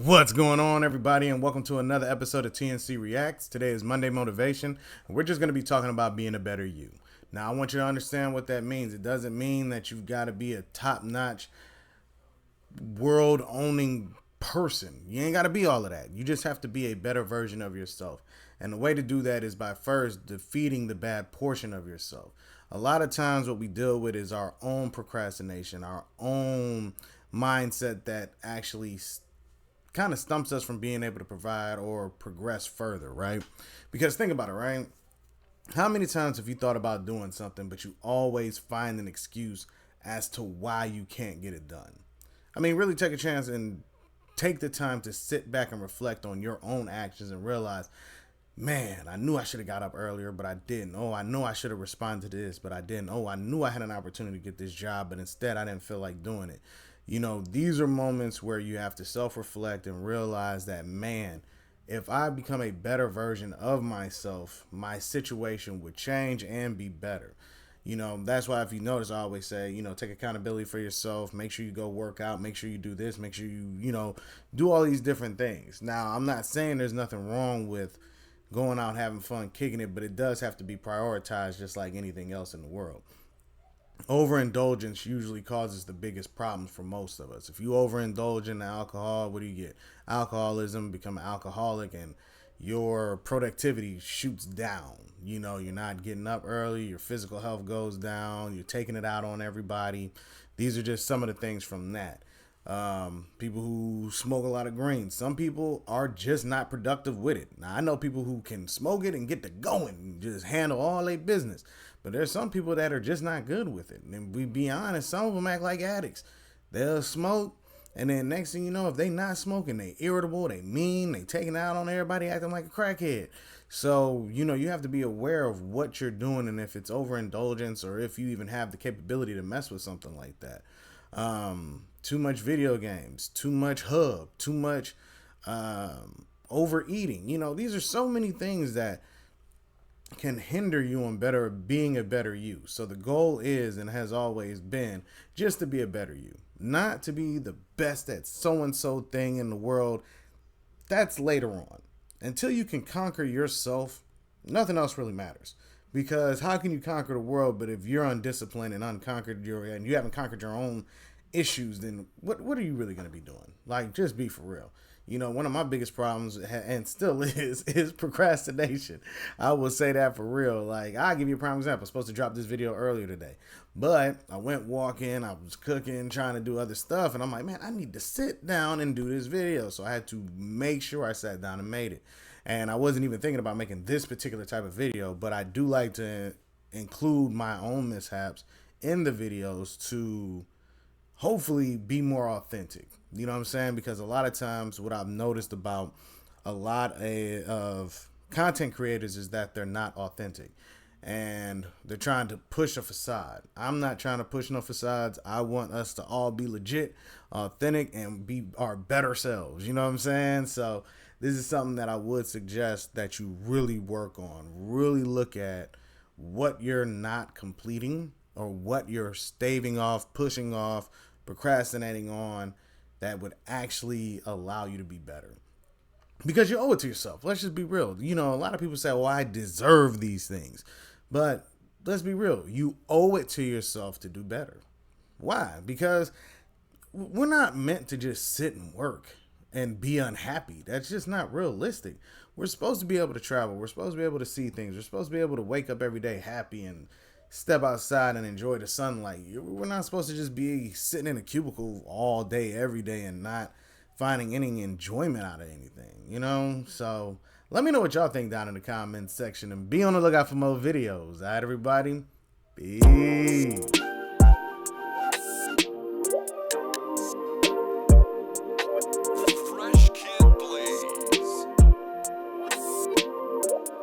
What's going on, everybody, and welcome to another episode of TNC Reacts. Today is Monday Motivation, and we're just going to be talking about being a better you. Now, I want you to understand what that means. It doesn't mean that you've got to be a top-notch, world-owning person. You ain't got to be all of that. You just have to be a better version of yourself. And the way to do that is by first defeating the bad portion of yourself. A lot of times what we deal with is our own procrastination, our own mindset that actually kind of stumps us from being able to provide or progress further, right? Because think about it, right? How many times have you thought about doing something, but you always find an excuse as to why you can't get it done? I mean, really take a chance and take the time to sit back and reflect on your own actions and realize, man, I knew I should have got up earlier, but I didn't. Oh, I know I should have responded to this, but I didn't. Oh, I knew I had an opportunity to get this job, but instead I didn't feel like doing it. You know, these are moments where you have to self-reflect and realize that, man, if I become a better version of myself, my situation would change and be better. You know, that's why if you notice, I always say, take accountability for yourself. Make sure you go work out. Make sure you do this. Make sure you do all these different things. Now, I'm not saying there's nothing wrong with going out having fun, kicking it, but it does have to be prioritized just like anything else in the world. Overindulgence usually causes the biggest problems for most of us. If you overindulge in alcohol, what do you get? Alcoholism, become an alcoholic, and your productivity shoots down. You know, you're not getting up early, your physical health goes down, you're taking it out on everybody. These are just some of the things from that. People who smoke a lot of greens. Some people are just not productive with it. Now, I know people who can smoke it and get to going and just handle all their business. But there's some people that are just not good with it. And we be honest, some of them act like addicts. They'll smoke, and then next thing you know, if they not smoking, they irritable, they mean, they taking out on everybody, acting like a crackhead. So, you have to be aware of what you're doing and if it's overindulgence or if you even have the capability to mess with something like that. Too much video games, too much hub, too much overeating. These are so many things that can hinder you on being a better you. So the goal is and has always been just to be a better you, not to be the best at so-and-so thing in the world. That's later on. Until you can conquer yourself, nothing else really matters. Because how can you conquer the world, but if you're undisciplined and and you haven't conquered your own issues, then what are you really going to be doing? Like, just be for real. One of my biggest problems, and still is procrastination. I will say that for real. Like, I'll give you a prime example. I was supposed to drop this video earlier today, but I went walking, I was cooking, trying to do other stuff, and I'm like, man, I need to sit down and do this video. So I had to make sure I sat down and made it. And I wasn't even thinking about making this particular type of video, but I do like to include my own mishaps in the videos to hopefully be more authentic. You know what I'm saying? Because a lot of times what I've noticed about a lot of content creators is that they're not authentic and they're trying to push a facade. I'm not trying to push no facades. I want us to all be legit, authentic, and be our better selves. You know what I'm saying? So this is something that I would suggest that you really work on. Really look at what you're not completing or what you're staving off, pushing off, procrastinating on, that would actually allow you to be better. Because you owe it to yourself. Let's just be real. A lot of people say, well, I deserve these things. But let's be real. You owe it to yourself to do better. Why? Because we're not meant to just sit and work and be unhappy. That's just not realistic. We're supposed to be able to travel. We're supposed to be able to see things. We're supposed to be able to wake up every day happy and step outside and enjoy the sunlight. We're not supposed to just be sitting in a cubicle all day, every day, and not finding any enjoyment out of anything, So let me know what y'all think down in the comments section and be on the lookout for more videos. All right, everybody? Peace.